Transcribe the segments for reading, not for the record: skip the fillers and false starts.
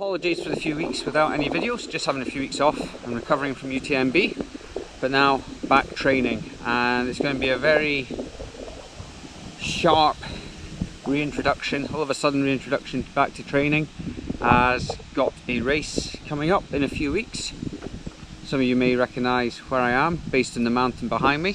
Apologies for the few weeks without any videos, just having a few weeks off. I'm recovering from UTMB, but now back training, and it's going to be a very sharp reintroduction, all of a sudden reintroduction back to training, as got a race coming up in a few weeks. Some of you may recognise where I am, based in the mountain behind me,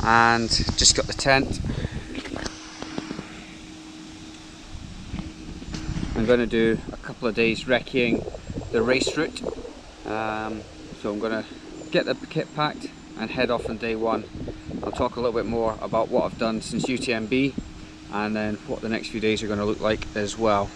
and just got the tent. I'm going to do a couple of days recceing the race route, so I'm going to get the kit packed and head off on day one. I'll talk a little bit more about what I've done since UTMB and then what the next few days are going to look like as well.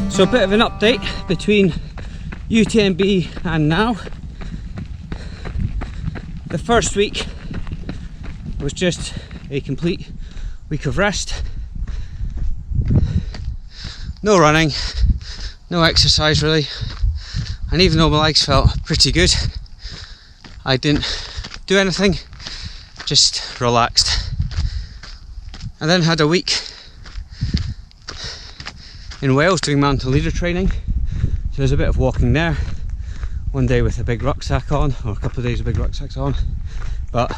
So a bit of an update between UTMB and now. The first week was just a complete week of rest. No running, no exercise really, and even though my legs felt pretty good, I didn't do anything, just relaxed. And then had a week in Wales doing mountain leader training, so there's a bit of walking there, one day with a big rucksack on, or a couple of days with big rucksacks on, but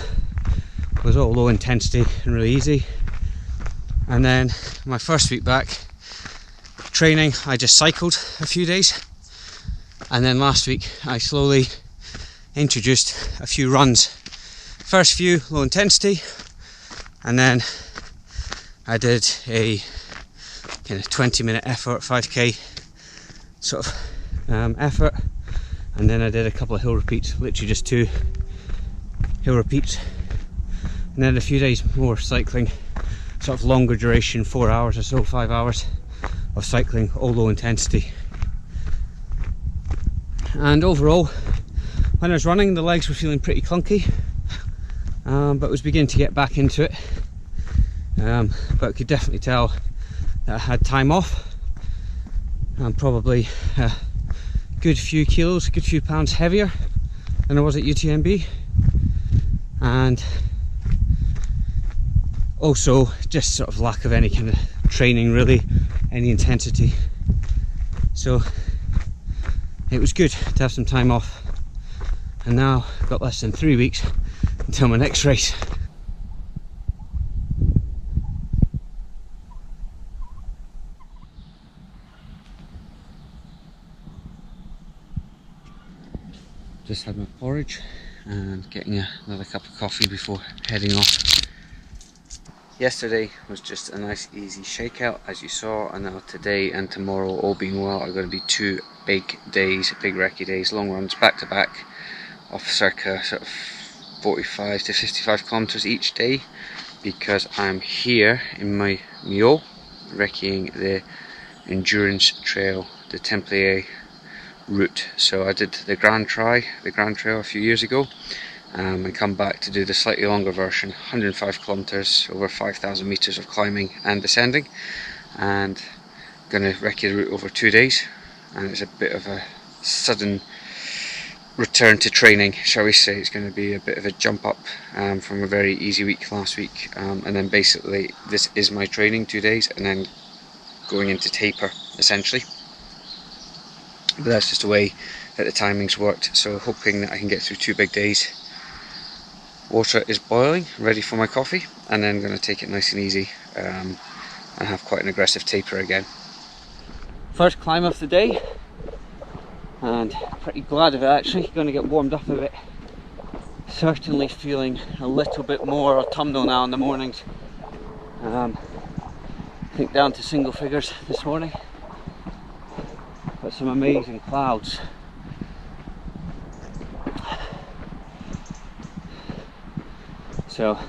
it was all low intensity and really easy. And then my first week back training, I just cycled a few days, and then last week I slowly introduced a few runs. First few low intensity, and then I did a kind of 20-minute effort, 5k sort of effort, and then I did a couple of hill repeats, literally just 2 hill repeats, and then a few days more cycling, sort of longer duration, 4 hours or so, 5 hours of cycling, all low intensity. And overall, when I was running, the legs were feeling pretty clunky, but was beginning to get back into it, but I could definitely tell that I had time off. I'm probably a good few kilos, a good few pounds heavier than I was at UTMB, and also just sort of lack of any kind of training really, any intensity. So it was good to have some time off, and now I've got less than 3 weeks until my next race. Just had my porridge and getting another cup of coffee before heading off. Yesterday was just a nice easy shakeout, as you saw, and now today and tomorrow, all being well, are going to be 2 big days, big recce days, long runs back to back of circa sort of 45 to 55 kilometers each day, because I'm here in my mule recceing the endurance trail, the Templier route. So I did the Grand Trail a few years ago, and come back to do the slightly longer version, 105 kilometers, over 5,000 meters of climbing and descending, and going to recce the route over 2 days. And it's a bit of a sudden return to training, shall we say. It's going to be a bit of a jump up from a very easy week last week, and then basically this is my training 2 days, and then going into taper essentially. But that's just the way that the timings worked, so hoping that I can get through 2 big days. Water is boiling, ready for my coffee, and then going to take it nice and easy and have quite an aggressive taper again. First climb of the day, and pretty glad of it actually, going to get warmed up a bit. Certainly feeling a little bit more autumnal now in the mornings. I think down to single figures this morning. But some amazing clouds. So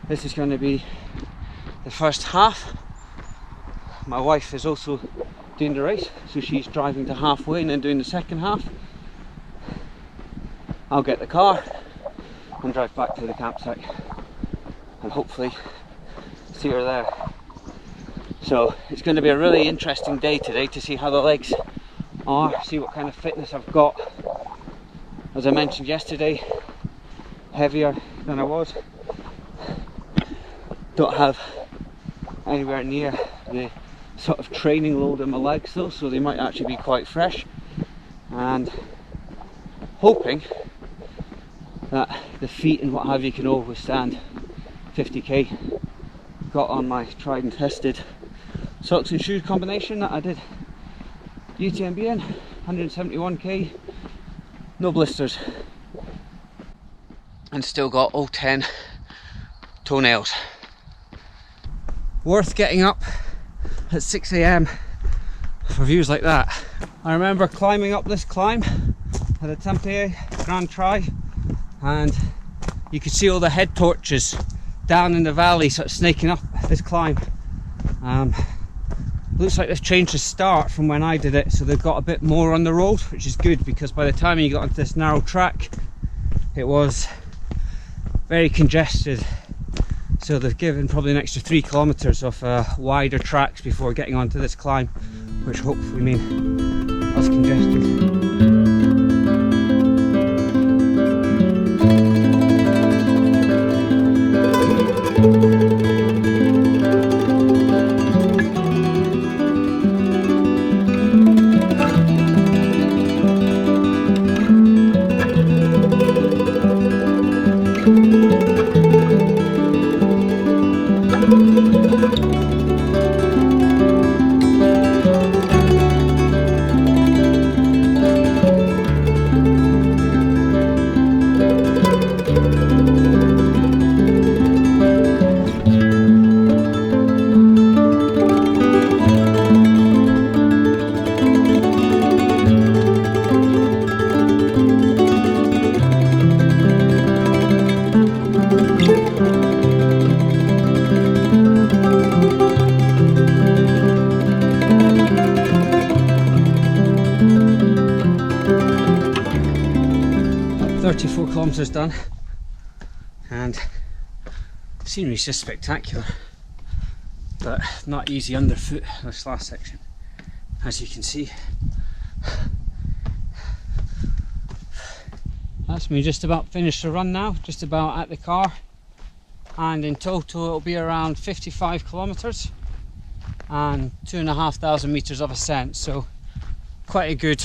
this is going to be the first half my wife is also doing the race, so she's driving to halfway and then doing the second half. I'll get the car and drive back to the campsite and hopefully see her there. So it's going to be a really interesting day today to see how the legs are, see what kind of fitness I've got. As I mentioned yesterday, heavier than I was. Don't have anywhere near the sort of training load in my legs though, so they might actually be quite fresh, and hoping that the feet and what have you can all withstand 50k. Got on my tried and tested socks and shoes combination that I did UTMB in, 171k, no blisters, and still got all 10 toenails. Worth getting up at 6 AM for views like that. I remember climbing up this climb at the Tempe Grand Tri, and you could see all the head torches down in the valley sort of snaking up this climb. Looks like they've changed the start from when I did it, so they've got a bit more on the road, which is good, because by the time you got onto this narrow track it was very congested. So they've given probably an extra 3 kilometers of wider tracks before getting onto this climb, which hopefully mean less congested. 34 kilometers done, and the scenery is just spectacular, but not easy underfoot this last section, as you can see. That's me just about finished the run now, just about at the car, and in total it'll be around 55 kilometers and 2,500 meters of ascent, so quite a good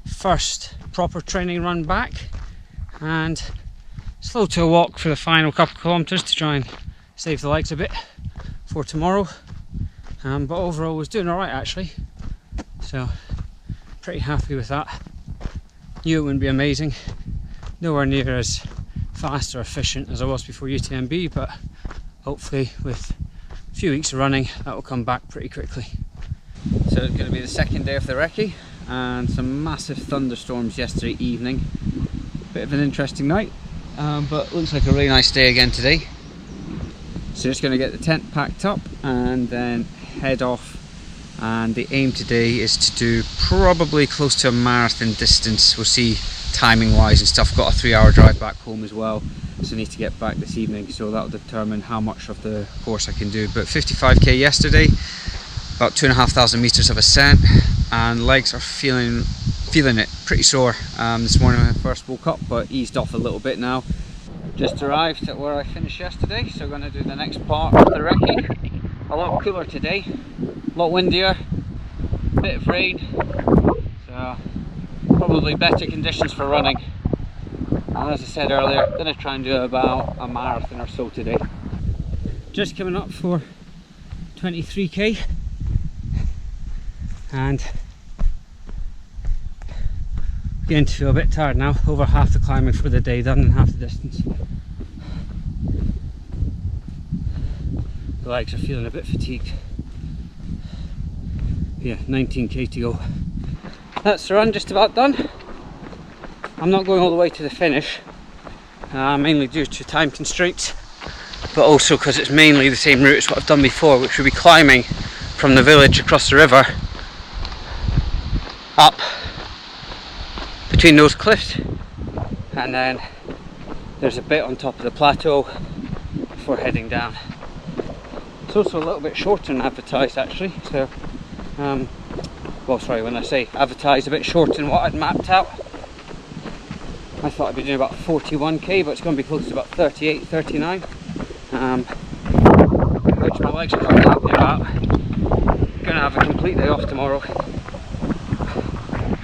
first proper training run back, and slow to a walk for the final couple of kilometers to try and save the legs a bit for tomorrow, but overall was doing alright actually, so pretty happy with that. Knew it wouldn't be amazing, nowhere near as fast or efficient as I was before UTMB, but hopefully with a few weeks of running that will come back pretty quickly. So it's going to be the second day of the recce, and some massive thunderstorms yesterday evening. Bit of an interesting night, but looks like a really nice day again today. So just going to get the tent packed up and then head off, and the aim today is to do probably close to a marathon distance. We'll see timing wise and stuff. Got a 3-hour drive back home as well, so I need to get back this evening, so that'll determine how much of the course I can do. But 55k yesterday, about 2,500 meters of ascent, and legs are feeling it, pretty sore. This morning when I first woke up, but eased off a little bit now. Just arrived at where I finished yesterday, so I'm going to do the next part of the recce. A lot cooler today, a lot windier, a bit of rain, so probably better conditions for running. And as I said earlier, I'm going to try and do about a marathon or so today. Just coming up for 23k, and beginning to feel a bit tired now. Over half the climbing for the day done and half the distance. The legs are feeling a bit fatigued. Yeah, 19k to go. That's the run just about done. I'm not going all the way to the finish, mainly due to time constraints, but also because it's mainly the same route as what I've done before, which will be climbing from the village across the river up between those cliffs, and then there's a bit on top of the plateau before heading down. It's also a little bit shorter than advertised actually, so well, sorry, when I say advertised, a bit shorter than what I'd mapped out. I thought I'd be doing about 41k, but it's going to be close to about 38, 39, which my legs are quite happy about. Going to have a complete day off tomorrow,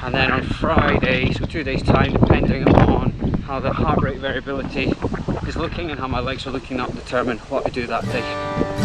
and then on Friday, so 2 days time, depending on how the heart rate variability is looking and how my legs are looking, that will determine what I do that day.